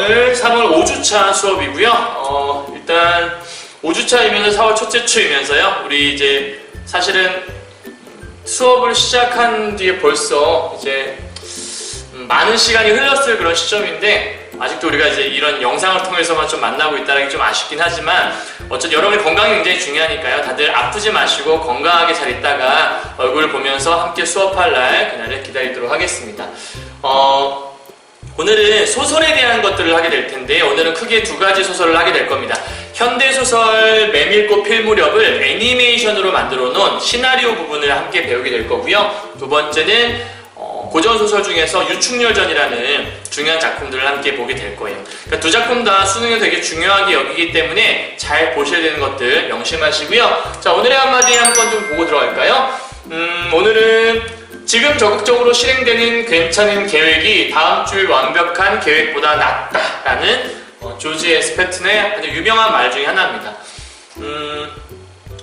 오늘 3월 5주차 수업이고요. 일단 5주차이면서 4월 첫째 주이면서요. 우리 이제 사실은 수업을 시작한 뒤에 벌써 이제 많은 시간이 흘렀을 그런 시점인데 아직도 우리가 이제 이런 영상을 통해서만 좀 만나고 있다는 게 좀 아쉽긴 하지만 어쨌든 여러분의 건강이 굉장히 중요하니까요. 다들 아프지 마시고 건강하게 잘 있다가 얼굴을 보면서 함께 수업할 날 그날을 기다리도록 하겠습니다. 오늘은 소설에 대한 것들을 하게 될 텐데 오늘은 크게 두 가지 소설을 하게 될 겁니다. 현대소설 메밀꽃 필 무렵을 애니메이션으로 만들어 놓은 시나리오 부분을 함께 배우게 될 거고요. 두 번째는 고전소설 중에서 유충열전이라는 중요한 작품들을 함께 보게 될 거예요. 그러니까 두 작품 다 수능에 되게 중요하게 여기기 때문에 잘 보셔야 되는 것들 명심하시고요. 자, 오늘의 한마디 한번 좀 보고 들어갈까요? 오늘은 지금 적극적으로 실행되는 괜찮은 계획이 다음 주일 완벽한 계획보다 낫다라는 조지 에스 패튼의 아주 유명한 말 중에 하나입니다.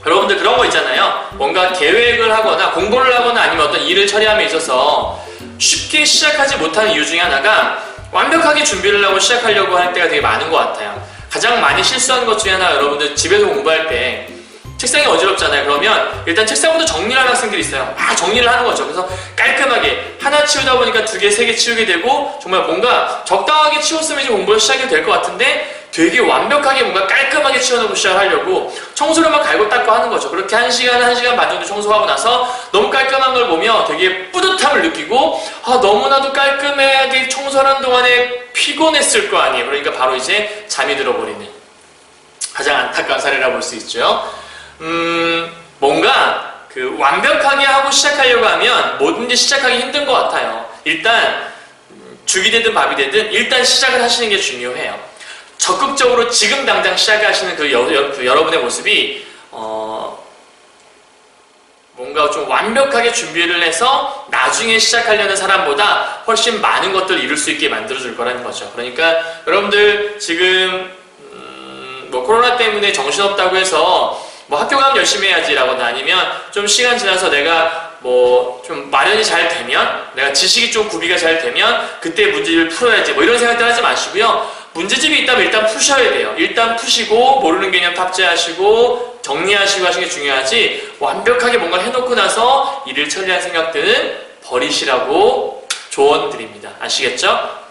여러분들 그런 거 있잖아요. 뭔가 계획을 하거나 공부를 하거나 아니면 어떤 일을 처리함에 있어서 쉽게 시작하지 못하는 이유 중에 하나가 완벽하게 준비를 하고 시작하려고 할 때가 되게 많은 것 같아요. 가장 많이 실수하는 것 중에 하나가 여러분들 집에서 공부할 때 책상이 어지럽잖아요. 그러면 일단 책상부터 정리를 하는 학생들이 있어요. 막 정리를 하는 거죠. 그래서 깔끔하게 하나 치우다 보니까 두 개, 세 개 치우게 되고 정말 뭔가 적당하게 치웠으면 이제 공부를 시작이 될 것 같은데 되게 완벽하게 뭔가 깔끔하게 치워놓고 시작하려고 청소를 막 갈고 닦고 하는 거죠. 그렇게 1시간 반 정도 청소하고 나서 너무 깔끔한 걸 보며 되게 뿌듯함을 느끼고 너무나도 깔끔하게 청소하는 동안에 피곤했을 거 아니에요. 그러니까 바로 이제 잠이 들어버리는 가장 안타까운 사례라 볼 수 있죠. 뭔가 완벽하게 하고 시작하려고 하면 뭐든지 시작하기 힘든 것 같아요. 일단 죽이 되든 밥이 되든 일단 시작을 하시는 게 중요해요. 적극적으로 지금 당장 시작하시는 여러분의 모습이 뭔가 좀 완벽하게 준비를 해서 나중에 시작하려는 사람보다 훨씬 많은 것들을 이룰 수 있게 만들어줄 거라는 거죠. 그러니까 여러분들 지금 코로나 때문에 정신없다고 해서 학교 가면 열심히 해야지라거나 아니면 좀 시간 지나서 내가 좀 마련이 잘 되면 내가 지식이 좀 구비가 잘 되면 그때 문제를 풀어야지 이런 생각들 하지 마시고요. 문제집이 있다면 일단 푸셔야 돼요. 일단 푸시고 모르는 개념 탑재하시고 정리하시고 하시는 게 중요하지 완벽하게 뭔가를 해놓고 나서 일을 처리할 생각들은 버리시라고 조언드립니다. 아시겠죠?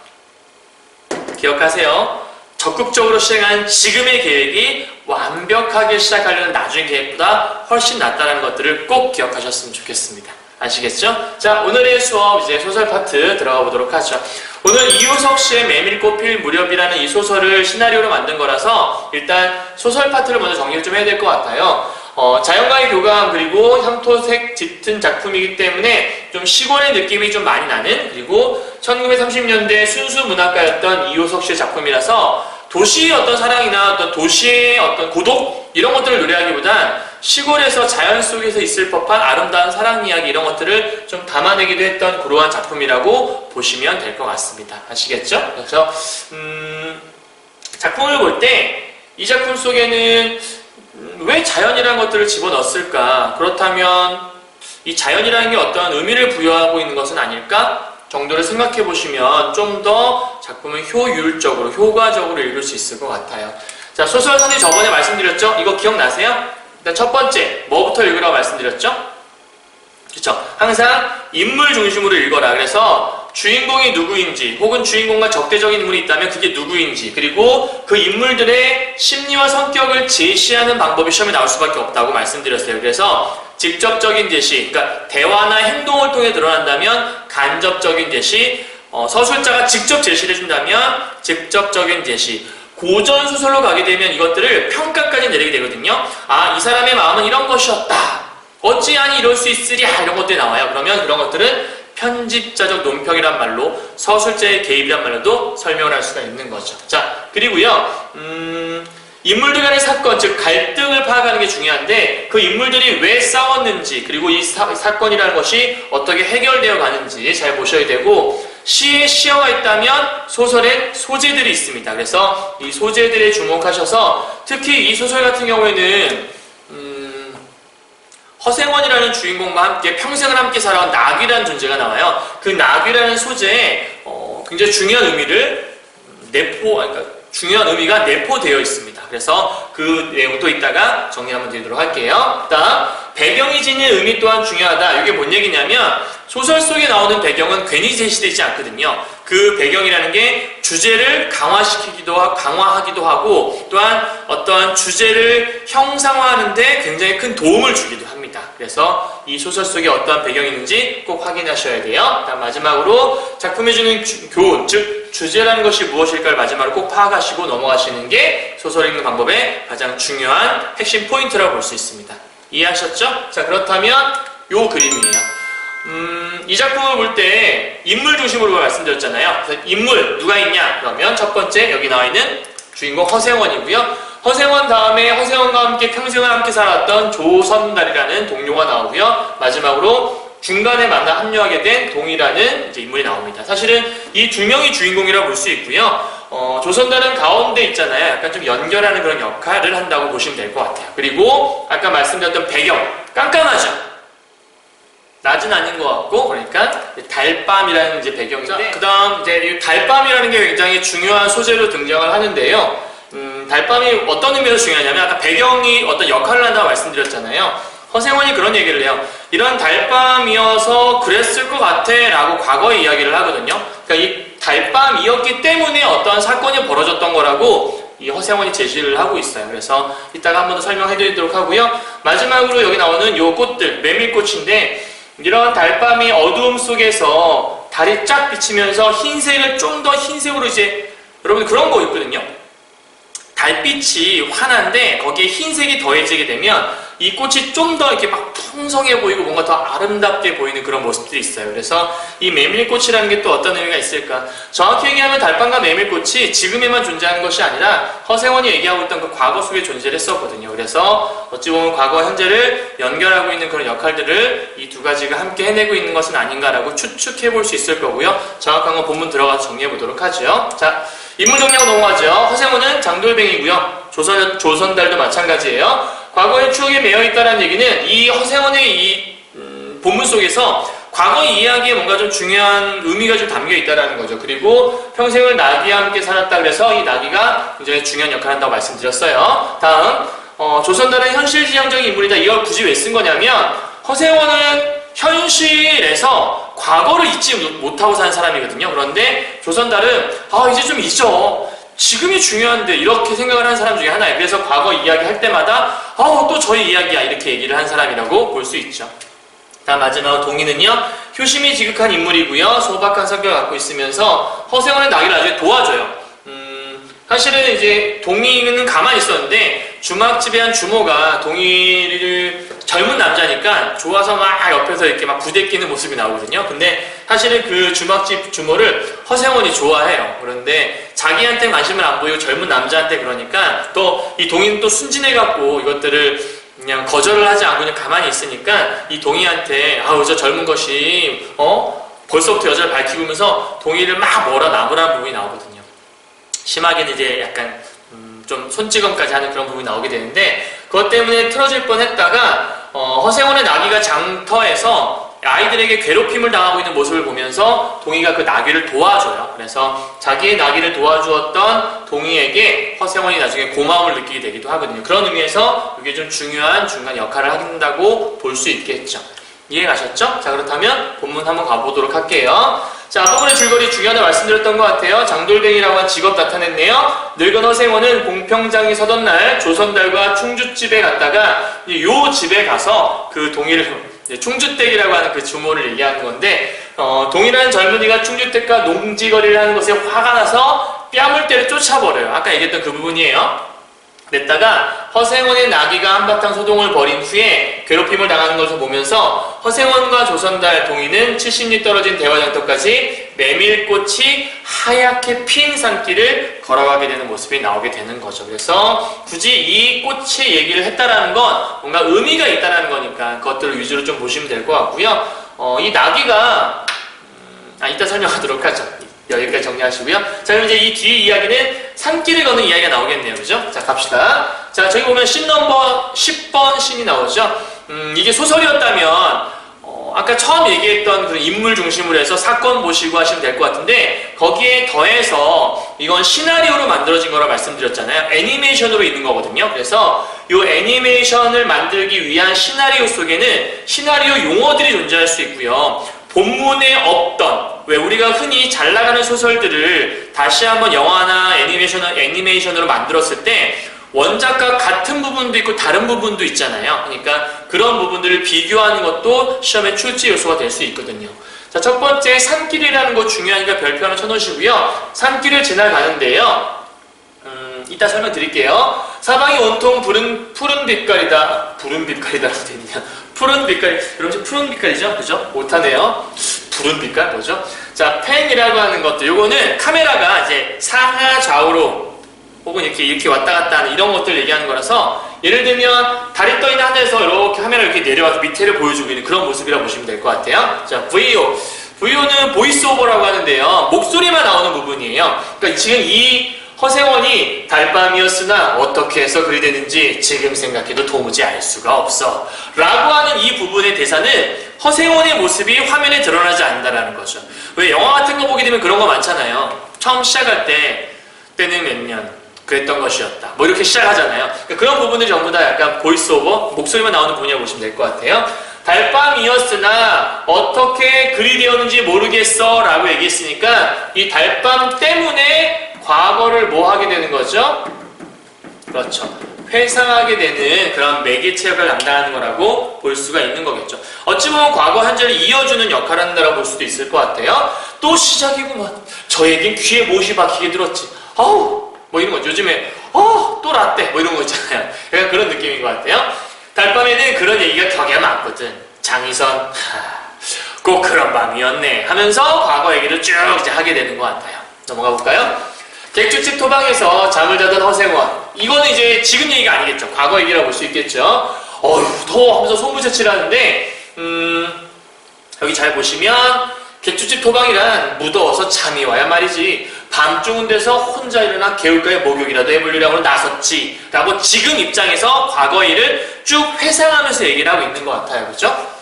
기억하세요. 적극적으로 시행한 지금의 계획이 완벽하게 시작하려는 나중의 계획보다 훨씬 낫다는 것들을 꼭 기억하셨으면 좋겠습니다. 아시겠죠? 자, 오늘의 수업 이제 소설 파트 들어가 보도록 하죠. 오늘 이효석 씨의 메밀꽃 필 무렵이라는 이 소설을 시나리오로 만든 거라서 일단 소설 파트를 먼저 정리를 좀 해야 될 것 같아요. 자연과의 교감 그리고 향토색 짙은 작품이기 때문에 좀 시골의 느낌이 좀 많이 나는 그리고 1930년대 순수 문학가였던 이효석 씨의 작품이라서 도시의 어떤 사랑이나 어떤 도시의 어떤 고독 이런 것들을 노래하기보단 시골에서 자연 속에서 있을 법한 아름다운 사랑 이야기 이런 것들을 좀 담아내기도 했던 그러한 작품이라고 보시면 될 것 같습니다. 아시겠죠? 그래서 작품을 볼 때 이 작품 속에는 왜 자연이라는 것들을 집어넣었을까? 그렇다면 이 자연이라는 게 어떤 의미를 부여하고 있는 것은 아닐까? 정도를 생각해 보시면 좀 더 작품을 효율적으로, 효과적으로 읽을 수 있을 것 같아요. 자, 소설 선생님 저번에 말씀드렸죠? 이거 기억나세요? 일단 첫 번째, 뭐부터 읽으라고 말씀드렸죠? 그렇죠? 항상 인물 중심으로 읽어라. 그래서 주인공이 누구인지 혹은 주인공과 적대적인 인물이 있다면 그게 누구인지 그리고 그 인물들의 심리와 성격을 제시하는 방법이 시험에 나올 수밖에 없다고 말씀드렸어요. 그래서 직접적인 제시, 그러니까 대화나 행동을 통해 드러난다면 간접적인 제시, 서술자가 직접 제시를 해준다면 직접적인 제시, 고전소설로 가게 되면 이것들을 평가까지 내리게 되거든요. 이 사람의 마음은 이런 것이었다. 어찌하니 이럴 수 있으랴 이런 것들이 나와요. 그러면 그런 것들은 편집자적 논평이란 말로 서술자의 개입이란 말로도 설명을 할 수가 있는 거죠. 자, 그리고요. 인물들 간의 사건, 즉 갈등을 파악하는 게 중요한데 그 인물들이 왜 싸웠는지 그리고 이 사건이라는 것이 어떻게 해결되어 가는지 잘 보셔야 되고 시에 시어가 있다면 소설엔 소재들이 있습니다. 그래서 이 소재들에 주목하셔서 특히 이 소설 같은 경우에는 허생원이라는 주인공과 함께 평생을 함께 살아온 낙이라는 존재가 나와요. 그 낙이라는 소재에 굉장히 중요한 의미를 그러니까 중요한 의미가 내포되어 있습니다. 그래서 그 내용도 이따가 정리 한번 드리도록 할게요. 다음, 배경이 지닌 의미 또한 중요하다. 이게 뭔 얘기냐면 소설 속에 나오는 배경은 괜히 제시되지 않거든요. 그 배경이라는 게 주제를 강화하기도 하고 또한 어떤 주제를 형상화하는데 굉장히 큰 도움을 주기도 합니다. 그래서 이 소설 속에 어떠한 배경이 있는지 꼭 확인하셔야 돼요. 다음 마지막으로 작품이 주는 교훈, 즉 주제라는 것이 무엇일까를 마지막으로 꼭 파악하시고 넘어가시는 게 소설 읽는 방법의 가장 중요한 핵심 포인트라고 볼 수 있습니다. 이해하셨죠? 자, 그렇다면 요 그림이에요. 이 작품을 볼 때 인물 중심으로 말씀드렸잖아요. 그래서 인물 누가 있냐? 그러면 첫 번째 여기 나와 있는 주인공 허생원이고요. 허생원 다음에 허생원과 함께 평생을 함께 살았던 조선달이라는 동료가 나오고요. 마지막으로 중간에 만나 합류하게 된 동이라는 이제 인물이 나옵니다. 사실은 이 두 명이 주인공이라고 볼 수 있고요. 조선달은 가운데 있잖아요. 약간 좀 연결하는 그런 역할을 한다고 보시면 될 것 같아요. 그리고 아까 말씀드렸던 배경, 깜깜하죠? 낮은 아닌 것 같고, 그러니까 달밤이라는 이제 배경인데, 그 다음 이제 이 달밤이라는 게 굉장히 중요한 소재로 등장을 하는데요. 달밤이 어떤 의미로 중요하냐면 아까 배경이 어떤 역할을 한다고 말씀드렸잖아요. 허생원이 그런 얘기를 해요. 이런 달밤이어서 그랬을 것 같아 라고 과거에 이야기를 하거든요. 그러니까 이 달밤이었기 때문에 어떠한 사건이 벌어졌던 거라고 이 허생원이 제시를 하고 있어요. 그래서 이따가 한 번 더 설명해 드리도록 하고요. 마지막으로 여기 나오는 요 꽃들, 메밀꽃인데 이런 달밤이 어두움 속에서 달이 쫙 비치면서 흰색을 좀 더 흰색으로 이제 여러분 그런 거 있거든요. 달빛이 환한데 거기에 흰색이 더해지게 되면 이 꽃이 좀 더 이렇게 막 풍성해 보이고 뭔가 더 아름답게 보이는 그런 모습들이 있어요. 그래서 이 메밀꽃이라는 게 또 어떤 의미가 있을까? 정확히 얘기하면 달밤과 메밀꽃이 지금에만 존재하는 것이 아니라 허생원이 얘기하고 있던 그 과거 속에 존재를 했었거든요. 그래서 어찌 보면 과거와 현재를 연결하고 있는 그런 역할들을 이 두 가지가 함께 해내고 있는 것은 아닌가라고 추측해 볼 수 있을 거고요. 정확한 건 본문 들어가서 정리해 보도록 하죠. 자, 인물 정리하고 넘어가죠. 허생원은 장돌뱅이고요. 조선달도 마찬가지예요. 과거의 추억에 매여 있다는 얘기는 이 허생원의 이 본문 속에서 과거의 이야기에 뭔가 좀 중요한 의미가 좀 담겨 있다는 거죠. 그리고 평생을 나귀와 함께 살았다 그래서 이 나귀가 굉장히 중요한 역할을 한다고 말씀드렸어요. 다음, 조선달은 현실지향적인 인물이다. 이걸 굳이 왜 쓴 거냐면 허생원은 현실에서 과거를 잊지 못하고 사는 사람이거든요. 그런데 조선달은 이제 좀 잊어. 지금이 중요한데 이렇게 생각을 한 사람 중에 하나예요. 그래서 과거 이야기 할 때마다 또 저희 이야기야 이렇게 얘기를 한 사람이라고 볼 수 있죠. 다음 마지막으로 동의는요. 효심이 지극한 인물이고요. 소박한 성격을 갖고 있으면서 허생원의 나귀를 나중에 도와줘요. 사실은 이제 동의는 가만히 있었는데 주막집에 한 주모가 동의를 젊은 남자니까 좋아서 막 옆에서 이렇게 막 부대끼는 모습이 나오거든요. 근데 사실은 그 주막집 주모를 허생원이 좋아해요. 그런데 자기한테 관심을 안 보이고 젊은 남자한테 그러니까 또 이 동의는 또 순진해갖고 이것들을 그냥 거절을 하지 않고 그냥 가만히 있으니까 이 동의한테 저 젊은 것이 벌써부터 여자를 밝히면서 동의를 막 뭐라 나무라는 부분이 나오거든요. 심하게는 이제 약간 좀 손찌검까지 하는 그런 부분이 나오게 되는데 그것 때문에 틀어질 뻔했다가 허생원의 나귀가 장터에서 아이들에게 괴롭힘을 당하고 있는 모습을 보면서 동의가 그 나귀를 도와줘요. 그래서 자기의 나귀를 도와주었던 동의에게 허생원이 나중에 고마움을 느끼게 되기도 하거든요. 그런 의미에서 이게 좀 중요한 중간 역할을 한다고 볼 수 있겠죠. 이해 가셨죠? 자, 그렇다면 본문 한번 가보도록 할게요. 자, 앞부분의 줄거리 중요하다 말씀드렸던 것 같아요. 장돌뱅이라고 한 직업 나타냈네요. 늙은 허생원은 공평장이 서던 날 조선달과 충주집에 갔다가 요 집에 가서 그 동의를 충주댁이라고 하는 그 주모를 얘기하는 건데 동이라는 젊은이가 충주댁과 농지거리를 하는 것에 화가 나서 뺨을 때려 쫓아버려요. 아까 얘기했던 그 부분이에요. 냈다가 허생원의 나귀가 한바탕 소동을 벌인 후에 괴롭힘을 당하는 것을 보면서 허생원과 조선달 동이는 70리 떨어진 대화장터까지 메밀꽃이 하얗게 핀 산길을 걸어가게 되는 모습이 나오게 되는 거죠. 그래서 굳이 이 꽃의 얘기를 했다라는 건 뭔가 의미가 있다라는 거니까 그것들을 위주로 좀 보시면 될 것 같고요. 이 나귀가 이따 설명하도록 하죠. 여기까지 정리하시고요. 자, 그럼 이제 이 뒤에 이야기는 산길을 걷는 이야기가 나오겠네요. 그죠? 자, 갑시다. 자, 저기 보면 씬 넘버 10번 씬이 나오죠. 이게 소설이었다면 아까 처음 얘기했던 그 인물 중심으로 해서 사건 보시고 하시면 될 것 같은데 거기에 더해서 이건 시나리오로 만들어진 거라 말씀드렸잖아요. 애니메이션으로 있는 거거든요. 그래서 이 애니메이션을 만들기 위한 시나리오 속에는 시나리오 용어들이 존재할 수 있고요. 본문에 없던 왜 우리가 흔히 잘 나가는 소설들을 다시 한번 영화나 애니메이션으로 만들었을 때 원작과 같은 부분도 있고 다른 부분도 있잖아요. 그러니까 그런 부분들을 비교하는 것도 시험의 출제 요소가 될 수 있거든요. 자, 첫 번째 산길이라는 거 중요하니까 별표 하나 쳐놓으시고요. 산길을 지나가는데요. 이따 설명드릴게요. 사방이 온통 푸른 빛깔이다. 푸른 빛깔이다라고 되느냐? 푸른 빛깔, 여러분 푸른 빛깔이죠? 그죠? 못하네요. 푸른 빛깔 뭐죠? 자, 펜이라고 하는 것도 요거는 카메라가 이제 상하 좌우로 혹은 이렇게 왔다 갔다 하는 이런 것들 얘기하는 거라서 예를 들면 달이 떠 있는 하늘에서 이렇게 카메라 이렇게 내려와서 밑에를 보여주고 있는 그런 모습이라고 보시면 될 것 같아요. 자, VO. VO는 보이스 오버라고 하는데요. 목소리만 나오는 부분이에요. 그러니까 지금 이 허생원이 달밤이었으나 어떻게 해서 그리 되는지 지금 생각해도 도무지 알 수가 없어 라고 하는 이 부분의 대사는 허생원의 모습이 화면에 드러나지 않는다는 거죠. 왜 영화 같은 거 보게 되면 그런 거 많잖아요. 처음 시작할 때는 몇 년 그랬던 것이었다. 뭐 이렇게 시작하잖아요. 그러니까 그런 부분들이 전부 다 약간 보이스오버, 목소리만 나오는 부분이라고 보시면 될 것 같아요. 달밤이었으나 어떻게 그리 되었는지 모르겠어 라고 얘기했으니까 이 달밤 때문에 과거를 뭐 하게 되는 거죠? 그렇죠. 회상하게 되는 그런 매개체 역할을 담당하는 거라고 볼 수가 있는 거겠죠. 어찌 보면 과거 현재를 이어주는 역할을 한다고 볼 수도 있을 것 같아요. 또 시작이구만. 저에겐 귀에 못이 박히게 들었지. 아우 뭐 이런 거죠. 요즘에 또 라떼 뭐 이런 거 있잖아요. 약간 그런 느낌인 것 같아요. 달밤에는 그런 얘기가 격이 많거든. 장희선 꼭 그런 밤이었네 하면서 과거 얘기를 쭉 이제 하게 되는 것 같아요. 넘어가 볼까요? 객주집 토방에서 잠을 자던 허생원. 이거는 이제 지금 얘기가 아니겠죠. 과거 얘기라고 볼 수 있겠죠. 어휴 더워 하면서 손부채질 하는데 여기 잘 보시면 객주집 토방이란 무더워서 잠이 와야 말이지 밤중은 데서 혼자 일어나 개울가에 목욕이라도 해보려고 나섰지 라고 지금 입장에서 과거 일을 쭉 회상하면서 얘기를 하고 있는 것 같아요. 그죠?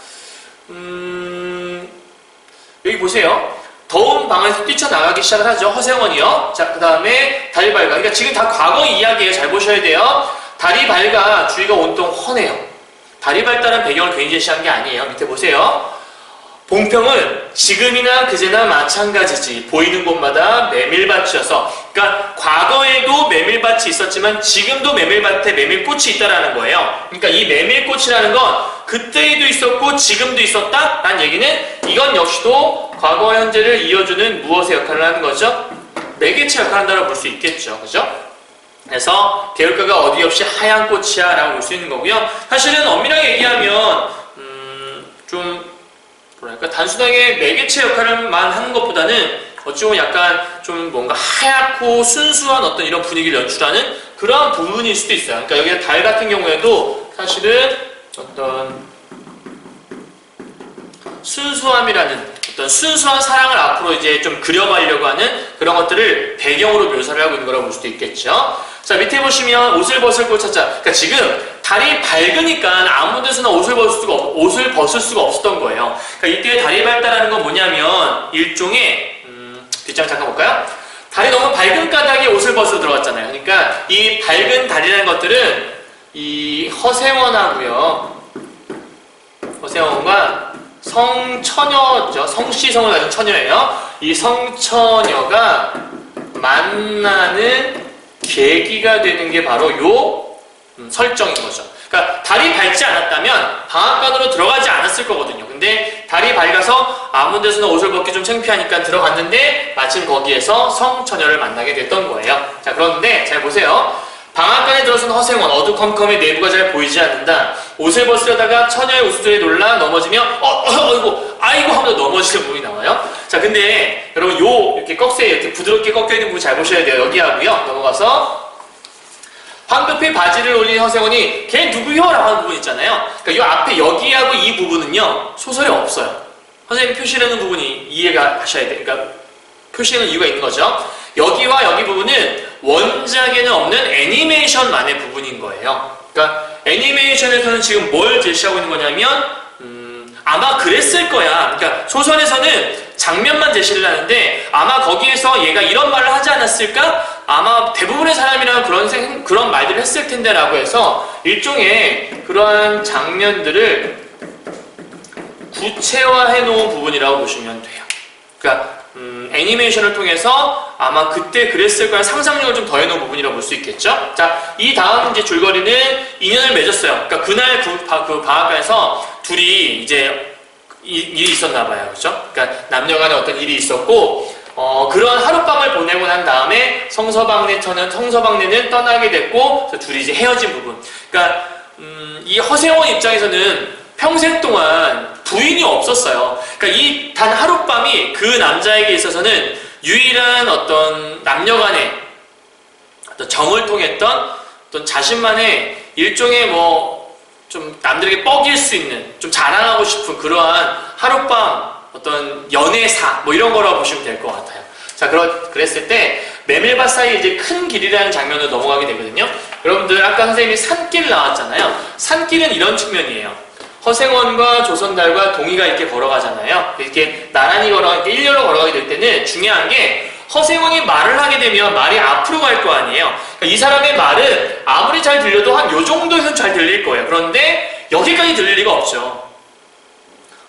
여기 보세요. 더운 방에서 뛰쳐나가기 시작을 하죠. 허생원이요. 자, 그 다음에 달이 밝아. 그러니까 지금 다 과거 이야기예요. 잘 보셔야 돼요. 달이 밝아. 주위가 온통 훤해요. 달이 밝다는 배경을 괜히 제시한 게 아니에요. 밑에 보세요. 봉평은 지금이나 그제나 마찬가지지. 보이는 곳마다 메밀밭이어서, 그러니까 과거에도 메밀밭이 있었지만 지금도 메밀밭에 메밀꽃이 있다라는 거예요. 그러니까 이 메밀꽃이라는 건 그때에도 있었고 지금도 있었다라는 얘기는 이건 역시도 과거와 현재를 이어주는 무엇의 역할을 하는 거죠? 매개체 역할을 한다고 볼 수 있겠죠. 그죠? 그래서 개울가가 어디 없이 하얀 꽃이야 라고 볼 수 있는 거고요. 사실은 엄밀하게 얘기하면 좀 그러니까 단순하게 매개체 역할만 하는 것보다는 어찌 보면 약간 좀 뭔가 하얗고 순수한 어떤 이런 분위기를 연출하는 그러한 부분일 수도 있어요. 그러니까 여기 달 같은 경우에도 사실은 어떤 순수함이라는 어떤 순수한 사랑을 앞으로 이제 좀 그려가려고 하는 그런 것들을 배경으로 묘사를 하고 있는 거라고 볼 수도 있겠죠. 자, 밑에 보시면 옷을 벗을 곳 찾자. 그러니까 지금 달이 밝으니까 아무 데서나 옷을 벗을 수가 없었던 거예요. 그러니까 이때 달이 밝다라는 건 뭐냐면 일종의 뒷장 잠깐 볼까요? 달이 너무 밝은 까닭에 옷을 벗으러 들어갔잖아요. 그러니까 이 밝은 달이라는 것들은 이 허생원하고요. 허생원과 성처녀죠. 성씨성을 가진 처녀예요. 이 성처녀가 만나는 계기가 되는 게 바로 요 설정인 거죠. 그러니까 달이 밝지 않았다면 방앗간으로 들어가지 않았을 거거든요. 근데 달이 밝아서 아무 데서나 옷을 벗기 좀 창피하니까 들어갔는데 마침 거기에서 성처녀를 만나게 됐던 거예요. 자, 그런데 잘 보세요. 방앗간에 들어선 허생원, 어두컴컴해 내부가 잘 보이지 않는다. 옷을 벗으려다가 처녀의 웃음소리에 놀라 넘어지며 아이고 하면서 넘어지는 부분이 나와요. 자, 근데 여러분 이렇게 꺽쇠 이렇게 부드럽게 꺾여 있는 부분 잘 보셔야 돼요. 여기 하고요. 넘어가서 황급히 바지를 올린 허생원이 걔 누구요? 라고 하는 부분 있잖아요. 그러니까 이 앞에 여기하고 이 부분은요 소설에 없어요. 선생님이 표시하는 부분이 이해가 하셔야 돼요. 그러니까 표시하는 이유가 있는 거죠. 여기와 여기 부분은 원작에는 없는 애니메이션만의 부분인 거예요. 그러니까 애니메이션에서는 지금 뭘 제시하고 있는 거냐면 아마 그랬을 거야. 그러니까 소설에서는 장면만 제시를 하는데 아마 거기에서 얘가 이런 말을 하지 않았을까? 아마 대부분의 사람이라면 그런 말들을 했을 텐데 라고 해서 일종의 그러한 장면들을 구체화해 놓은 부분이라고 보시면 돼요. 그러니까 애니메이션을 통해서 아마 그때 그랬을 거란 상상력을 좀 더해 놓은 부분이라고 볼 수 있겠죠? 자, 이 다음 이제 줄거리는 인연을 맺었어요. 그러니까 그날 그 방앗간에서 둘이 이제 일이 있었나 봐요. 그렇죠? 그러니까 남녀간에 어떤 일이 있었고 그런 하룻밤을 보내고 난 다음에 성서방네는 떠나게 됐고 그래서 둘이 이제 헤어진 부분. 그러니까 이 허세원 입장에서는 평생 동안 부인이 없었어요. 그러니까 이 단 하룻밤이 그 남자에게 있어서는 유일한 어떤 남녀간의 어떤 정을 통했던 어떤 자신만의 일종의 좀 남들에게 뻐길 수 있는, 좀 자랑하고 싶은 그러한 하룻밤 어떤 연애사 이런 거라고 보시면 될 것 같아요. 자, 그랬을 때 메밀밭 사이에 이제 큰 길이라는 장면으로 넘어가게 되거든요. 여러분들 아까 선생님이 산길 나왔잖아요. 산길은 이런 측면이에요. 허생원과 조선달과 동의가 이렇게 걸어가잖아요. 이렇게 나란히 이렇게 일렬로 걸어가게 될 때는 중요한 게 허생원이 말을 하게 되면 말이 앞으로 갈 거 아니에요. 그러니까 이 사람의 말은 아무리 잘 들려도 한 요 정도에서는 잘 들릴 거예요. 그런데 여기까지 들릴 리가 없죠.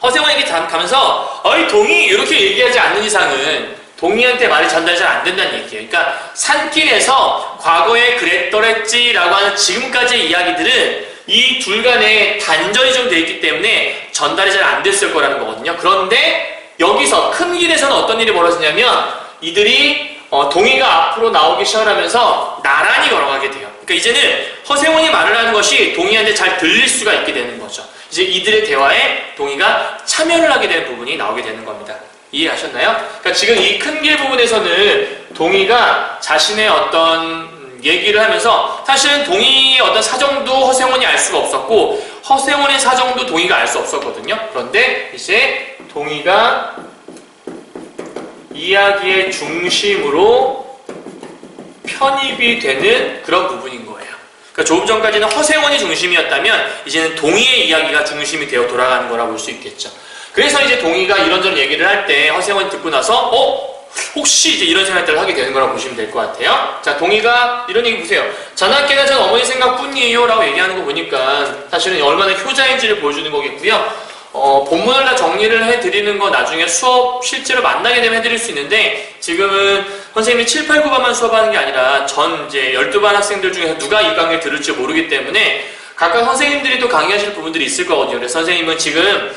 허생원에게 가면서 어이 동의 이렇게 얘기하지 않는 이상은 동의한테 말이 전달이 잘 안 된다는 얘기예요. 그러니까 산길에서 과거에 그랬더랬지라고 하는 지금까지의 이야기들은 이 둘 간에 단절이 좀 돼 있기 때문에 전달이 잘 안 됐을 거라는 거거든요. 그런데 여기서 큰 길에서는 어떤 일이 벌어지냐면 이들이 동의가 앞으로 나오기 시작하면서 나란히 걸어가게 돼요. 그러니까 이제는 허생원이 말을 하는 것이 동의한테 잘 들릴 수가 있게 되는 거죠. 이제 이들의 대화에 동의가 참여를 하게 되는 부분이 나오게 되는 겁니다. 이해하셨나요? 그러니까 지금 이 큰 길 부분에서는 동의가 자신의 어떤 얘기를 하면서 사실은 동의의 어떤 사정도 허생원이 알 수가 없었고 허생원의 사정도 동의가 알 수 없었거든요. 그런데 이제 동의가 이야기의 중심으로 편입이 되는 그런 부분인 거예요. 그러니까 조금 전까지는 허생원이 중심이었다면 이제는 동의의 이야기가 중심이 되어 돌아가는 거라고 볼 수 있겠죠. 그래서 이제 동의가 이런저런 얘기를 할 때 허생원이 듣고 나서 혹시 이제 이런 생각들을 하게 되는 거라고 보시면 될 것 같아요. 자, 동의가 이런 얘기 보세요. 자나깨나 전 어머니 생각뿐이에요 라고 얘기하는 거 보니까 사실은 얼마나 효자인지를 보여주는 거겠고요. 본문을 다 정리를 해드리는 거 나중에 수업 실제로 만나게 되면 해드릴 수 있는데 지금은 선생님이 7, 8, 9반만 수업하는 게 아니라 전 이제 12반 학생들 중에서 누가 이 강의를 들을지 모르기 때문에 각각 선생님들이 또 강의하실 부분들이 있을 거거든요. 그래서 선생님은 지금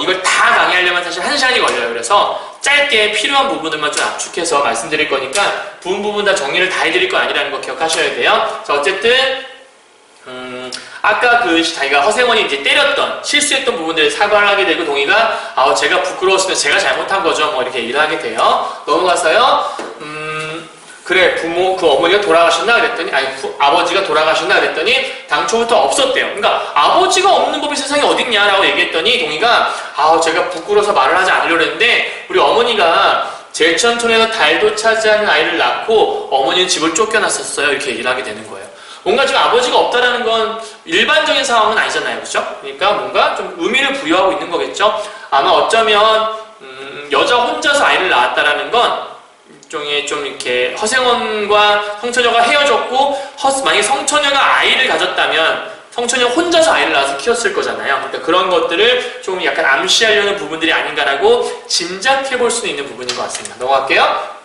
이걸 다 강의하려면 사실 1시간이 걸려요. 그래서 짧게 필요한 부분들만 좀 압축해서 말씀드릴 거니까 부분 다 정리를 다 해드릴 거 아니라는 거 기억하셔야 돼요. 자, 어쨌든 아까 자기가 허생원이 이제 때렸던 실수했던 부분들을 사과를 하게 되고 동의가 제가 부끄러웠으면 제가 잘못한 거죠. 이렇게 얘기를 하게 돼요. 넘어가서요. 그래, 어머니가 돌아가셨나 그랬더니 아버지가 돌아가셨나 그랬더니 당초부터 없었대요. 그러니까 아버지가 없는 법이 세상에 어딨냐라고 얘기했더니 동의가 제가 부끄러워서 말을 하지 않으려고 했는데 우리 어머니가 제천촌에서 달도 차지하는 아이를 낳고 어머니는 집을 쫓겨났었어요. 이렇게 얘기를 하게 되는 거예요. 뭔가 지금 아버지가 없다라는 건 일반적인 상황은 아니잖아요. 그렇죠? 그러니까 뭔가 좀 의미를 부여하고 있는 거겠죠. 아마 어쩌면 여자 혼자서 아이를 낳았다라는 건 일종의 좀 이렇게 허생원과 성처녀가 헤어졌고 만약에 성처녀가 아이를 가졌다면 성처녀 혼자서 아이를 낳아서 키웠을 거잖아요. 그러니까 그런 것들을 좀 약간 암시하려는 부분들이 아닌가라고 짐작해 볼 수는 있는 부분인 것 같습니다. 넘어갈게요.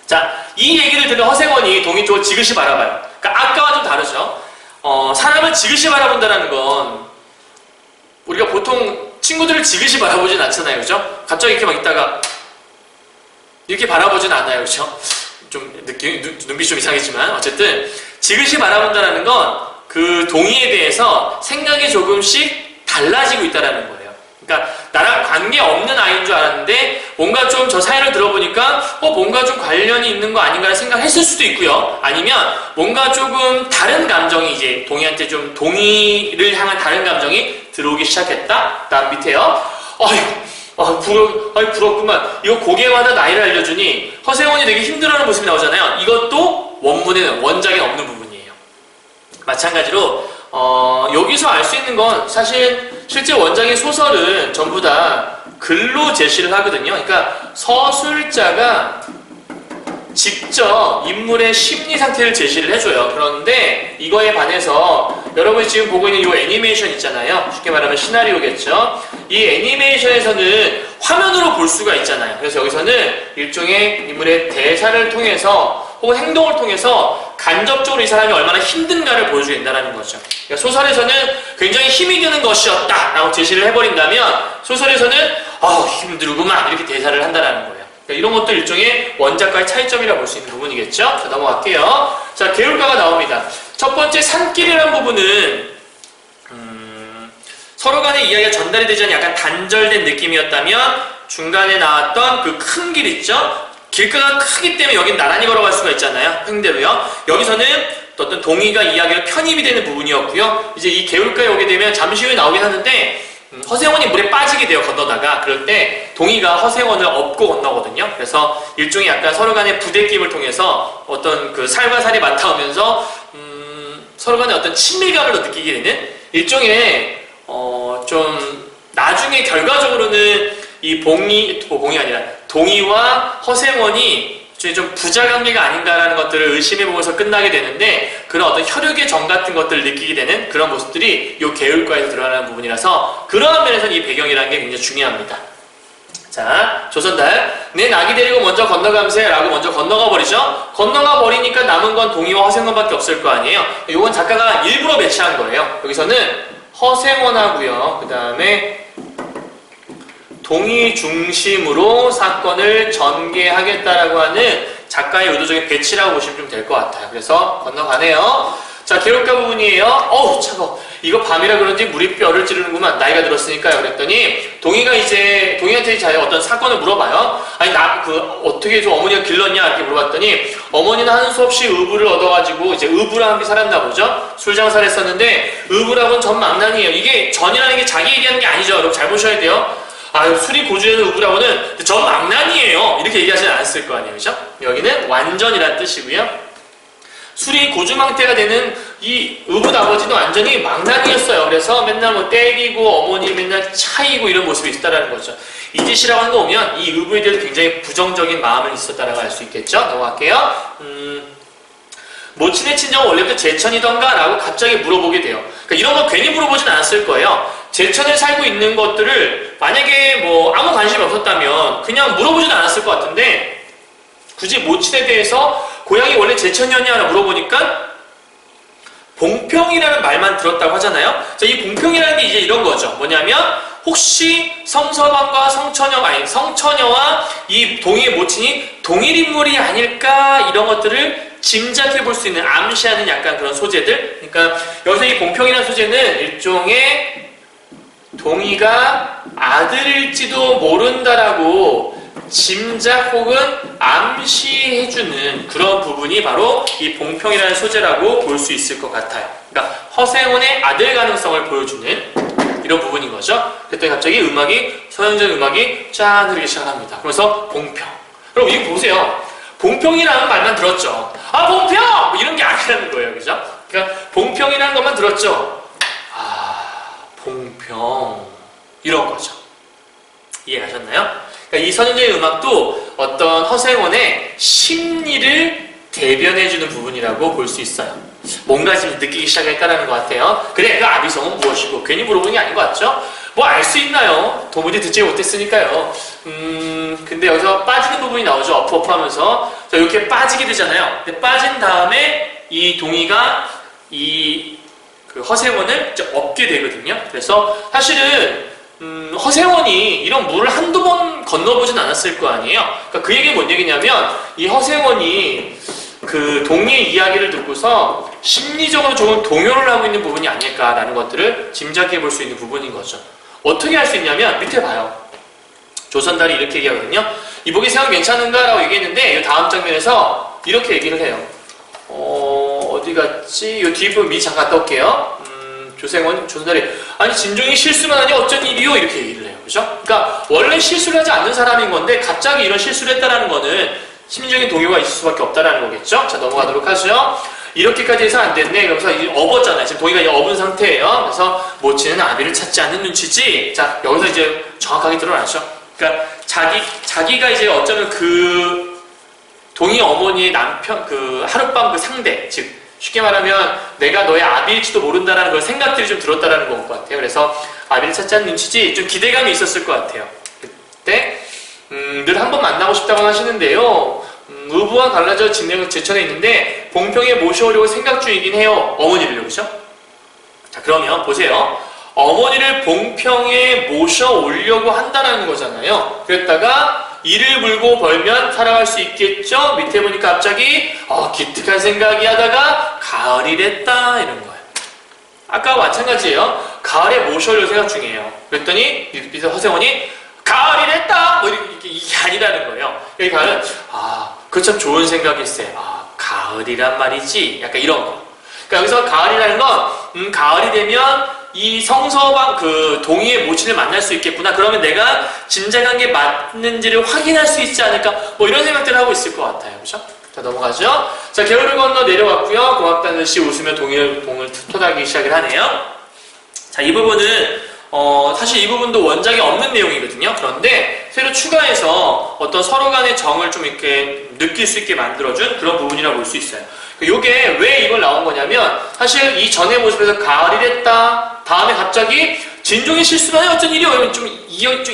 자, 이 얘기를 들은 허생원이 동의 쪽을 지그시 바라봐요. 그러니까 아까와 좀 다르죠. 사람을 지그시 바라본다는 건 우리가 보통 친구들을 지그시 바라보진 않잖아요. 그죠? 갑자기 이렇게 막 있다가 이렇게 바라보진 않아요. 그렇죠? 좀 눈빛이 좀 이상했지만 어쨌든 지그시 바라본다는 건 그 동의에 대해서 생각이 조금씩 달라지고 있다는 거예요. 그러니까 나랑 관계없는 아이인 줄 알았는데 뭔가 좀 저 사연을 들어보니까 뭔가 좀 관련이 있는 거 아닌가를 생각했을 수도 있고요. 아니면 뭔가 조금 다른 감정이 이제 동의한테 좀 동의를 향한 다른 감정이 들어오기 시작했다. 다음 밑에요. 부럽구만. 이거 고개마다 나이를 알려주니 허생원이 되게 힘들어하는 모습이 나오잖아요. 이것도 원문에는 원작에 없는 부분이에요. 마찬가지로 여기서 알 수 있는 건 사실 실제 원작의 소설은 전부 다 글로 제시를 하거든요. 그러니까 서술자가 직접 인물의 심리 상태를 제시를 해줘요. 그런데 이거에 반해서 여러분이 지금 보고 있는 이 애니메이션 있잖아요. 쉽게 말하면 시나리오겠죠. 이 애니메이션에서는 화면으로 볼 수가 있잖아요. 그래서 여기서는 일종의 인물의 대사를 통해서 혹은 행동을 통해서 간접적으로 이 사람이 얼마나 힘든가를 보여주게 된다는 거죠. 그러니까 소설에서는 굉장히 힘이 드는 것이었다 라고 제시를 해버린다면 소설에서는 힘들구만 이렇게 대사를 한다는 거예요. 그러니까 이런 것도 일종의 원작과의 차이점이라고 볼 수 있는 부분이겠죠. 자, 넘어갈게요. 자, 계율가가 나옵니다. 첫 번째 산길이라는 부분은 서로 간의 이야기가 전달이 되지 않은 약간 단절된 느낌이었다면 중간에 나왔던 그 큰 길 있죠? 길가가 크기 때문에 여긴 나란히 걸어갈 수가 있잖아요. 횡대로요. 여기서는 어떤 동의가 이야기가 편입이 되는 부분이었고요. 이제 이 계율가에 오게 되면 잠시 후에 나오긴 하는데 허생원이 물에 빠지게 돼요. 건너다가. 그럴 때 동의가 허생원을 업고 건너거든요. 그래서 일종의 약간 서로 간의 부대낌을 통해서 어떤 그 살과 살이 맞닿으면서 서로 간의 어떤 친밀감을 느끼게 되는 일종의 좀 나중에 결과적으로는 이 봉이 아니라 동의와 허생원이 좀 부자관계가 아닌가라는 것들을 의심해보면서 끝나게 되는데 그런 어떤 혈육의 정 같은 것들을 느끼게 되는 그런 모습들이 이 계율과에서 드러나는 부분이라서 그러한 면에서는 이 배경이라는 게 굉장히 중요합니다. 자, 조선달 내 낙이 데리고 먼저 건너감세 라고 먼저 건너가 버리죠. 건너가 버리니까 남은 건 동의와 허생원밖에 없을 거 아니에요. 이건 작가가 일부러 배치한 거예요. 여기서는 허생원하고요. 그 다음에 동의 중심으로 사건을 전개하겠다라고 하는 작가의 의도적인 배치라고 보시면 좀 될 것 같아요. 그래서 건너가네요. 자, 계율가 부분이에요. 어우, 차가워. 이거 밤이라 그런지 물이 뼈를 찌르는구만. 나이가 들었으니까요. 그랬더니 동의한테 이제 어떤 사건을 물어봐요. 아니, 어떻게 좀 어머니가 길렀냐? 이렇게 물어봤더니 어머니는 하는 수 없이 의부를 얻어가지고 이제 의부랑 함께 살았나 보죠. 술장사를 했었는데 의부라고는 전망난이에요. 이게 전이라는 게 자기 얘기하는 게 아니죠. 여러분 잘 보셔야 돼요. 술이 고주에는 의부라고는 전망난이에요. 이렇게 얘기하지는 않았을 거 아니에요. 그죠? 여기는 완전이라는 뜻이고요. 술이 고주망태가 되는 이 의붓 아버지도 완전히 망나니였어요. 그래서 맨날 뭐 때리고 어머니 맨날 차이고 이런 모습이 있다라는 거죠. 이 짓이라고 하는 거 보면 이 의부에 대해서 굉장히 부정적인 마음을 있었다라고 알 수 있겠죠. 넘어갈게요. 모친의 친정은 원래부터 제천이던가? 라고 갑자기 물어보게 돼요. 그러니까 이런 거 괜히 물어보진 않았을 거예요. 제천에 살고 있는 것들을 만약에 뭐 아무 관심이 없었다면 그냥 물어보진 않았을 것 같은데 굳이 모친에 대해서 고향이 원래 제천이었냐고 물어보니까 봉평이라는 말만 들었다고 하잖아요. 자, 이 봉평이라는 게 이제 이런 거죠. 뭐냐면 혹시 성서방과 성처녀와 이 동의의 모친이 동일 인물이 아닐까 이런 것들을 짐작해 볼 수 있는 암시하는 약간 그런 소재들. 그러니까 여기서 이 봉평이라는 소재는 일종의 동의가 아들일지도 모른다라고 짐작 혹은 암시해주는 그런 부분이 바로 이 봉평이라는 소재라고 볼 수 있을 것 같아요. 그러니까 허생원의 아들 가능성을 보여주는 이런 부분인 거죠. 그랬더니 갑자기 서양적 음악이 짠 흐르기 시작합니다. 그러면서 봉평. 그럼 이거 보세요. 봉평이라는 말만 들었죠. 봉평! 뭐 이런 게 아니라는 거예요. 그죠? 그러니까 봉평이라는 것만 들었죠. 봉평. 이런 거죠. 이해가셨나요? 그러니까 이 선현적인 음악도 어떤 허생원의 심리를 대변해주는 부분이라고 볼 수 있어요. 뭔가 지금 느끼기 시작했다는 것 같아요. 그래, 그 아비성은 무엇이고? 괜히 물어보는 게 아닌 것 같죠? 뭐 알 수 있나요? 도무지 듣지 못했으니까요. 근데 여기서 빠지는 부분이 나오죠. 어프 하면서. 자, 이렇게 빠지게 되잖아요. 근데 빠진 다음에 이 동의가 그 허생원을 이제 업게 되거든요. 그래서 사실은 허생원이 이런 물을 한두 번 건너보진 않았을 거 아니에요. 그러니까 그 얘기는 뭔 얘기냐면 이 허생원이 그 동의의 이야기를 듣고서 심리적으로 조금 동요를 하고 있는 부분이 아닐까라는 것들을 짐작해 볼 수 있는 부분인 거죠. 어떻게 할 수 있냐면 밑에 봐요. 조선달이 이렇게 얘기하거든요. 이복의 생각 괜찮은가? 라고 얘기했는데 이 다음 장면에서 이렇게 얘기를 해요. 어디 갔지? 이 뒤에 보면 잠깐 갔다 올게요. 조선달이 아니 진종이 실수만 하니 어쩐 일이요? 이렇게 얘기를 해요. 그죠? 그러니까 원래 실수를 하지 않는 사람인 건데 갑자기 이런 실수를 했다라는 거는 심리적인 동요가 있을 수밖에 없다라는 거겠죠? 자, 넘어가도록 하죠. 이렇게까지 해서 안 됐네. 그러면서 이제 업었잖아요. 지금 동의가 이제 업은 상태예요. 그래서 모치는 아비를 찾지 않는 눈치지. 자, 여기서 이제 정확하게 드러나죠. 그러니까 자기가 이제 어쩌면 그 동의 어머니의 남편, 그 하룻밤 그 상대, 즉 쉽게 말하면 내가 너의 아비일지도 모른다라는 그런 생각들이 좀 들었다라는 것 같아요. 그래서 아비를 찾지 않는 눈치지. 좀 기대감이 있었을 것 같아요. 그때 늘 한번 만나고 싶다고 하시는데요. 의부와 갈라져 진행을 제천에 있는데 봉평에 모셔오려고 생각 중이긴 해요. 어머니를요, 그죠? 자, 그러면 보세요. 어머니를 봉평에 모셔오려고 한다는 거잖아요. 그랬다가 이를 물고 벌면 살아갈 수 있겠죠? 밑에 보니까 갑자기 기특한 생각이 하다가 가을이 됐다 이런 거예요. 아까와 마찬가지예요. 가을에 모셔오려고 생각 중이에요. 그랬더니 밑에 허생원이 가을이 됐다! 뭐 이게 아니라는 거예요. 여기 가을은 그거 참 좋은 생각일세. 가을이란 말이지. 약간 이런 거. 그러니까 여기서 가을이라는 건 가을이 되면 이 성서방 그 동의의 모친을 만날 수 있겠구나. 그러면 내가 짐작한 게 맞는지를 확인할 수 있지 않을까. 뭐 이런 생각들을 하고 있을 것 같아요. 그렇죠? 자, 넘어가죠. 자, 겨울을 건너 내려왔고요. 고맙다는 듯이 웃으며 동을 토닥이기 시작을 하네요. 자, 이 부분은 사실 이 부분도 원작에 없는 내용이거든요. 그런데 새로 추가해서 어떤 서로 간의 정을 좀 이렇게 느낄 수 있게 만들어준 그런 부분이라고 볼 수 있어요. 이게 왜 이걸 나온 거냐면 사실 이 전의 모습에서 가을이 됐다. 다음에 갑자기 진종의 실수가 어쩐 일이요? 좀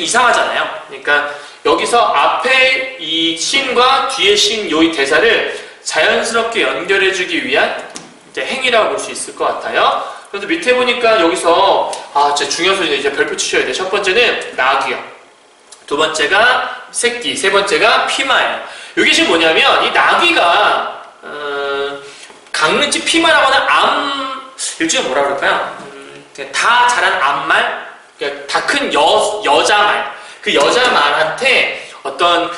이상하잖아요. 그러니까 여기서 앞에 이 시인과 뒤에 시인 이 대사를 자연스럽게 연결해주기 위한 이제 행위라고 볼 수 있을 것 같아요. 그래서 밑에 보니까 여기서 진짜 중요한 소리 이제 별표 치셔야 돼요. 첫 번째는 낙이요. 두 번째가 새끼, 세 번째가 피마예요. 이게 지금 뭐냐면 이 낙이가 강릉집 피마라고 하는 일종의 뭐라 그럴까요? 다 자란 암말, 그러니까 다 큰 여자말, 그 여자말한테 어떤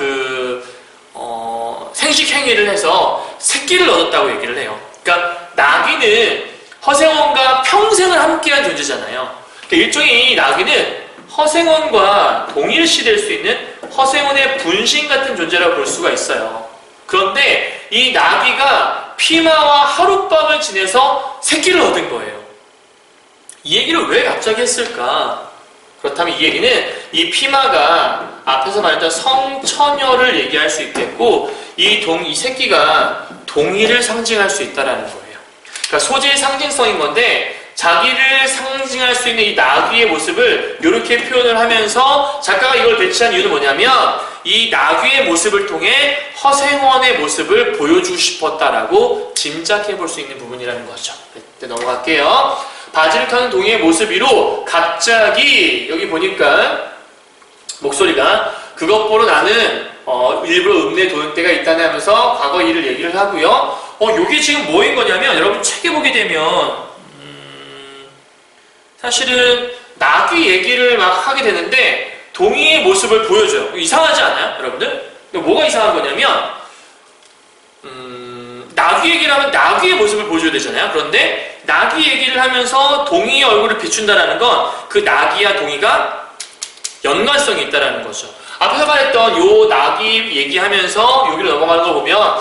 생식 행위를 해서 새끼를 얻었다고 얘기를 해요. 그러니까 낙이는 허생원과 평생을 함께한 존재잖아요. 그러니까 일종의 이 낙이는 허생원과 동일시될 수 있는 허생원의 분신 같은 존재라고 볼 수가 있어요. 그런데 이 낙이가 피마와 하룻밤을 지내서 새끼를 얻은 거예요. 이 얘기를 왜 갑자기 했을까? 그렇다면 이 얘기는 이 피마가 앞에서 말했던 성처녀를 얘기할 수 있겠고 이 새끼가 동의를 상징할 수 있다는 거예요. 그러니까 소재의 상징성인 건데 자기를 상징할 수 있는 이 나귀의 모습을 이렇게 표현을 하면서 작가가 이걸 배치한 이유는 뭐냐면 이 나귀의 모습을 통해 허생원의 모습을 보여주고 싶었다라고 짐작해 볼 수 있는 부분이라는 거죠. 네, 넘어갈게요. 바지를 타는 동이의 모습 위로 갑자기 여기 보니까 목소리가 그것보로 나는 일부러 읍내에 도는 때가 있다네 하면서 과거 일을 얘기를 하고요. 요게 지금 뭐인 거냐면 여러분 책에 보게 되면 사실은 나귀 얘기를 막 하게 되는데 동이의 모습을 보여줘요. 이상하지 않아요? 여러분들? 뭐가 이상한 거냐면 나귀 얘기를 하면 나귀의 모습을 보여줘야 되잖아요. 그런데 나귀 얘기를 하면서 동이의 얼굴을 비춘다라는 건 그 나귀와 동이가 연관성이 있다라는 거죠. 앞에서 말했던 요 나귀 얘기하면서 여기로 넘어가는 거 보면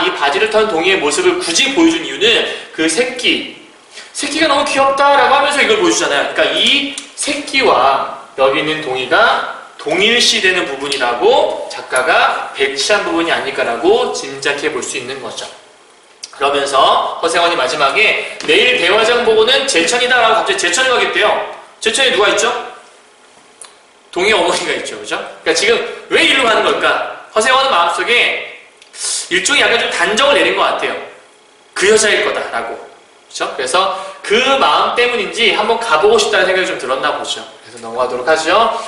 이 바지를 탄 동이의 모습을 굳이 보여준 이유는 그 새끼가 너무 귀엽다라고 하면서 이걸 보여주잖아요. 그러니까 이 새끼와 여기 있는 동이가 동일시되는 부분이라고 작가가 배치한 부분이 아닐까라고 짐작해 볼 수 있는 거죠. 그러면서 허생원이 마지막에 내일 대화장 보고는 제천이다라고 갑자기 제천에 가겠대요. 제천에 누가 있죠? 동의 어머니가 있죠. 그죠? 그러니까 지금 왜 이리로 가는 걸까? 허생원은 마음속에 일종의 약간 좀 단정을 내린 것 같아요. 그 여자일 거다라고. 그죠? 그래서 그 마음 때문인지 한번 가보고 싶다는 생각이 좀 들었나 보죠. 그래서 넘어가도록 하죠.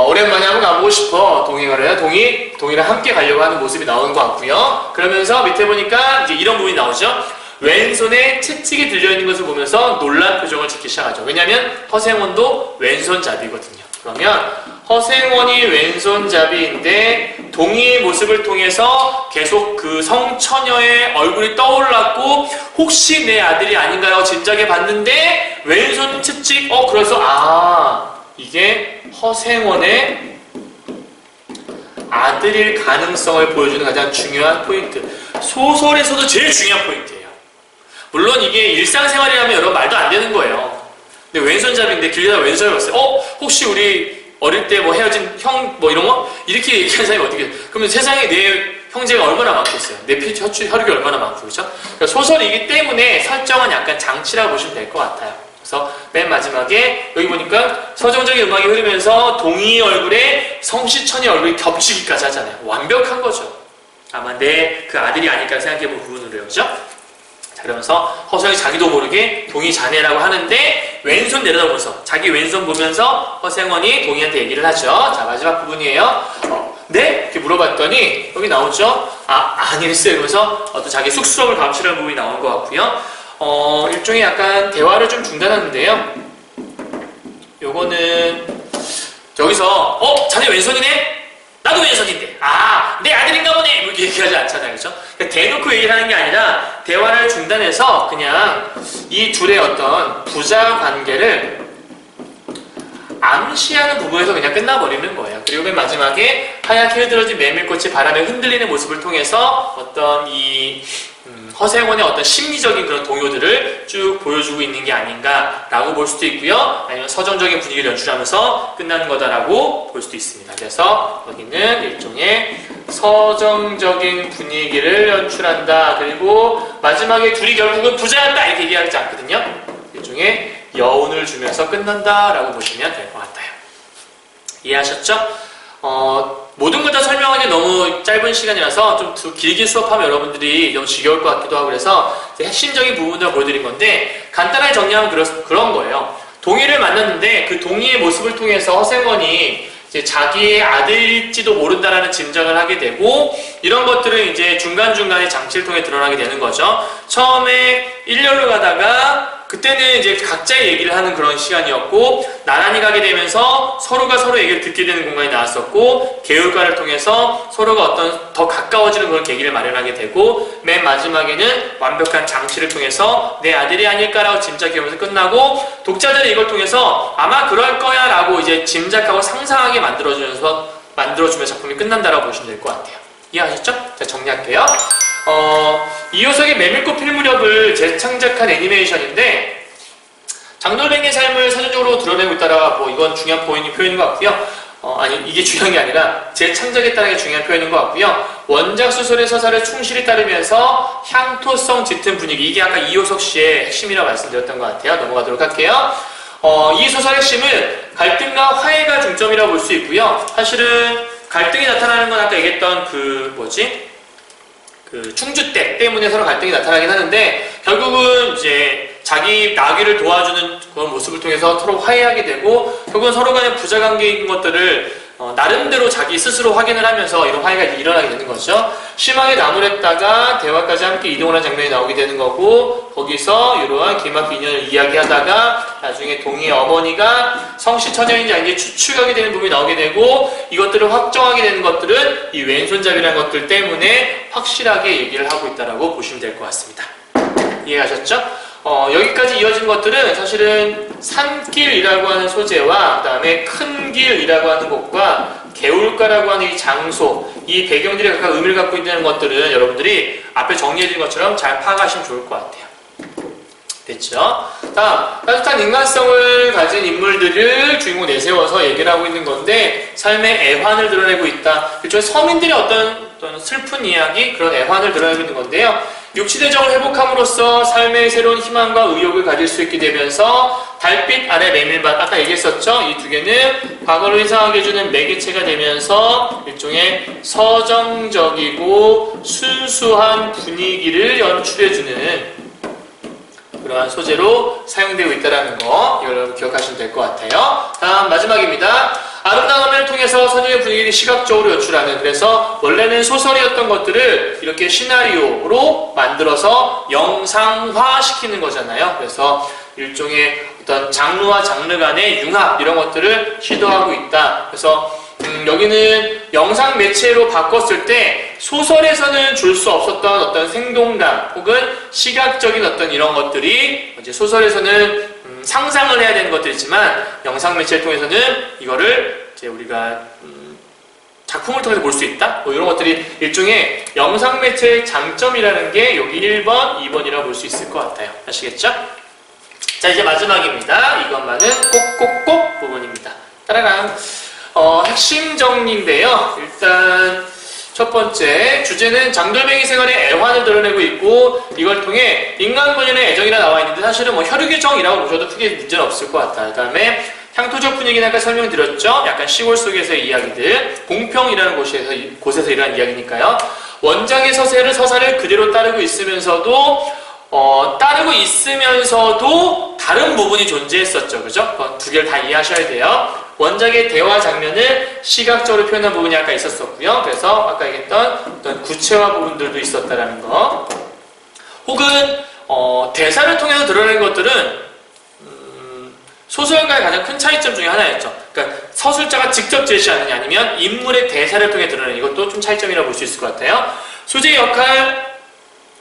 오랜만에 한번 가보고 싶어. 동이랑 함께 가려고 하는 모습이 나오는 것 같고요. 그러면서 밑에 보니까 이제 이런 부분이 나오죠. 왼손에 채찍이 들려있는 것을 보면서 놀란 표정을 짓기 시작하죠. 왜냐면 허생원도 왼손잡이거든요. 그러면 허생원이 왼손잡이인데 동이의 모습을 통해서 계속 그 성처녀의 얼굴이 떠올랐고 혹시 내 아들이 아닌가요? 짐작해 봤는데 왼손 채찍 그래서 이게 허생원의 아들일 가능성을 보여주는 가장 중요한 포인트. 소설에서도 제일 중요한 포인트예요. 물론 이게 일상생활이라면 여러분 말도 안 되는 거예요. 근데 왼손잡이인데 길가다 왼손잡이 왔어요. 혹시 우리 어릴 때 뭐 헤어진 형 뭐 이런 거? 이렇게 얘기하는 사람이 어떻게 해요? 그러면 세상에 내 형제가 얼마나 많겠어요? 내 혈육이 얼마나 많고, 그죠? 그러니까 소설이기 때문에 설정은 약간 장치라고 보시면 될 것 같아요. 그래서 맨 마지막에 여기 보니까 서정적인 음악이 흐르면서 동희의 얼굴에 성시천의 얼굴이 겹치기까지 하잖아요. 완벽한 거죠. 아마 내 그 아들이 아닐까 생각해본 부분으로요. 그죠? 자, 그러면서 허성이 자기도 모르게 동희 자네라고 하는데 왼손 내려다보면서 자기 왼손 보면서 허생원이 동희한테 얘기를 하죠. 자, 마지막 부분이에요. 네? 이렇게 물어봤더니 여기 나오죠. 아니랬어요. 이러면서 어떤 자기 쑥스러움을 감추려는 부분이 나온 것 같고요. 일종의 약간 대화를 좀 중단하는데요. 요거는 여기서 자네 왼손이네? 나도 왼손인데. 내 아들인가 보네. 이렇게 얘기하지 않잖아요. 그죠? 그러니까 대놓고 얘기를 하는 게 아니라 대화를 중단해서 그냥 이 둘의 어떤 부자 관계를 암시하는 부분에서 그냥 끝나버리는 거예요. 그리고 맨 마지막에 하얗게 흐드러진 메밀꽃이 바람에 흔들리는 모습을 통해서 어떤 이 허생원의 어떤 심리적인 그런 동요들을 쭉 보여주고 있는 게 아닌가라고 볼 수도 있고요. 아니면 서정적인 분위기를 연출하면서 끝나는 거다라고 볼 수도 있습니다. 그래서 여기는 일종의 서정적인 분위기를 연출한다. 그리고 마지막에 둘이 결국은 부자였다 이렇게 얘기하지 않거든요. 일종의 여운을 주면서 끝난다라고 보시면 될 것 같아요. 이해하셨죠? 모든 걸 다 설명하기 너무 짧은 시간이라서 좀 길게 수업하면 여러분들이 너무 지겨울 것 같기도 하고 그래서 핵심적인 부분들을 보여드린 건데 간단하게 정리하면 그런 거예요. 동희를 만났는데 그 동희의 모습을 통해서 허생원이 이제 자기의 아들일지도 모른다라는 짐작을 하게 되고 이런 것들은 이제 중간중간에 장치를 통해 드러나게 되는 거죠. 처음에 일렬로 가다가 그때는 이제 각자의 얘기를 하는 그런 시간이었고 나란히 가게 되면서 서로가 서로 얘기를 듣게 되는 공간이 나왔었고 계율과를 통해서 서로가 어떤 더 가까워지는 그런 계기를 마련하게 되고 맨 마지막에는 완벽한 장치를 통해서 내 아들이 아닐까라고 짐작해보면서 끝나고 독자들이 이걸 통해서 아마 그럴 거야 라고 이제 짐작하고 상상하게 만들어주면서 작품이 끝난다라고 보시면 될 것 같아요. 이해하셨죠? 자, 정리할게요. 이효석의 메밀꽃 필 무렵을 재창작한 애니메이션인데 장돌뱅이의 삶을 사전적으로 드러내고 있다라 이건 중요한 표현인 것 같고요. 이게 중요한 게 아니라 재창작에 따른 게 중요한 표현인 것 같고요. 원작 소설의 서사를 충실히 따르면서 향토성 짙은 분위기, 이게 아까 이효석 씨의 핵심이라고 말씀드렸던 것 같아요. 넘어가도록 할게요. 이 소설의 핵심은 갈등과 화해가 중점이라고 볼 수 있고요. 사실은 갈등이 나타나는 건 아까 얘기했던 충주댁 때문에 서로 갈등이 나타나긴 하는데 결국은 이제 자기 나귀를 도와주는 그런 모습을 통해서 서로 화해하게 되고 결국은 서로 간의 부자 관계인 것들을 나름대로 자기 스스로 확인을 하면서 이런 화해가 일어나게 되는 거죠. 심하게 나무랬다가 대화까지 함께 이동을 한 장면이 나오게 되는 거고 거기서 이러한 기막힌 인연을 이야기하다가 나중에 동희의 어머니가 성시처녀인지 아닌지 추측하게 되는 부분이 나오게 되고 이것들을 확정하게 되는 것들은 이 왼손잡이라는 것들 때문에 확실하게 얘기를 하고 있다고 보시면 될 것 같습니다. 이해하셨죠? 여기까지 이어진 것들은 사실은 산길이라고 하는 소재와 그 다음에 큰 길이라고 하는 곳과 개울가라고 하는 이 장소, 이 배경들이 각각 의미를 갖고 있는 것들은 여러분들이 앞에 정리해진 것처럼 잘 파악하시면 좋을 것 같아요. 됐죠? 다음, 따뜻한 인간성을 가진 인물들을 주인공 내세워서 얘기를 하고 있는 건데 삶의 애환을 드러내고 있다. 일종의 서민들의 어떤 슬픈 이야기, 그런 애환을 드러내고 있는 건데요. 육시대정을 회복함으로써 삶의 새로운 희망과 의욕을 가질 수 있게 되면서 달빛 아래 메밀밭, 아까 얘기했었죠? 이 두 개는 과거를 회상하게 해주는 매개체가 되면서 일종의 서정적이고 순수한 분위기를 연출해주는 그러한 소재로 사용되고 있다는 거 이걸 기억하시면 될 것 같아요. 다음 마지막입니다. 아름다운 화면을 통해서 서정의 분위기를 시각적으로 연출하는, 그래서 원래는 소설이었던 것들을 이렇게 시나리오로 만들어서 영상화시키는 거잖아요. 그래서 일종의 어떤 장르와 장르 간의 융합 이런 것들을 시도하고 있다. 그래서 여기는 영상 매체로 바꿨을 때 소설에서는 줄 수 없었던 어떤 생동감 혹은 시각적인 어떤 이런 것들이 이제 소설에서는 상상을 해야 되는 것들이지만 영상 매체를 통해서는 이거를 이제 우리가 작품을 통해서 볼 수 있다? 뭐 이런 것들이 일종의 영상 매체의 장점이라는 게 여기 1번, 2번이라고 볼 수 있을 것 같아요. 아시겠죠? 자, 이제 마지막입니다. 이것만은 꼭꼭꼭 부분입니다. 따라랑. 핵심 정리인데요. 일단 첫 번째 주제는 장돌뱅이 생활의 애환을 드러내고 있고 이걸 통해 인간 본연의 애정이라 나와 있는데 사실은 뭐 혈육의 정이라고 보셔도 크게 문제는 없을 것 같아요. 그 다음에 향토적 분위기는 아까 설명드렸죠. 약간 시골 속에서의 이야기들, 공평이라는 곳에서 일어난 이야기니까요. 원작의 서사를 그대로 따르고 있으면서도 다른 부분이 존재했었죠. 그죠? 두 개를 다 이해하셔야 돼요. 원작의 대화 장면을 시각적으로 표현한 부분이 아까 있었었고요. 그래서 아까 얘기했던 어떤 구체화 부분들도 있었다라는 거. 혹은 대사를 통해서 드러낸 것들은 소설가의 가장 큰 차이점 중에 하나였죠. 그러니까 서술자가 직접 제시하느냐 아니면 인물의 대사를 통해 드러내는 이것도 좀 차이점이라고 볼 수 있을 것 같아요. 소재의 역할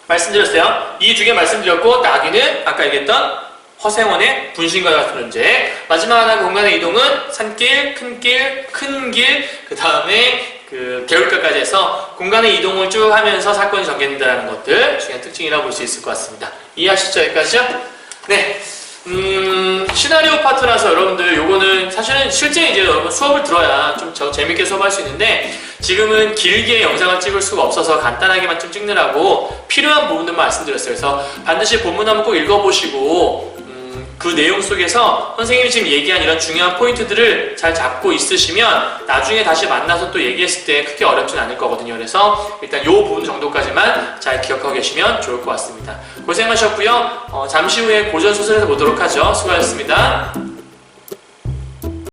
말씀드렸어요. 이 두 개 말씀드렸고 나귀는 아까 얘기했던 허생원의 분신과 같은 존재. 마지막 하나 공간의 이동은 산길, 큰 길, 그 다음에 개울가까지 해서 공간의 이동을 쭉 하면서 사건이 전개된다는 것들 중요한 특징이라고 볼 수 있을 것 같습니다. 이해하시죠? 여기까지요? 네. 시나리오 파트라서 여러분들 요거는 사실은 실제 이제 여러분 수업을 들어야 좀 재밌게 수업할 수 있는데 지금은 길게 영상을 찍을 수가 없어서 간단하게만 좀 찍느라고 필요한 부분들만 말씀드렸어요. 그래서 반드시 본문 한번 꼭 읽어보시고 그 내용 속에서 선생님이 지금 얘기한 이런 중요한 포인트들을 잘 잡고 있으시면 나중에 다시 만나서 또 얘기했을 때 크게 어렵진 않을 거거든요. 그래서 일단 요 부분 정도까지만 잘 기억하고 계시면 좋을 것 같습니다. 고생하셨고요. 잠시 후에 고전 소설에서 보도록 하죠. 수고하셨습니다.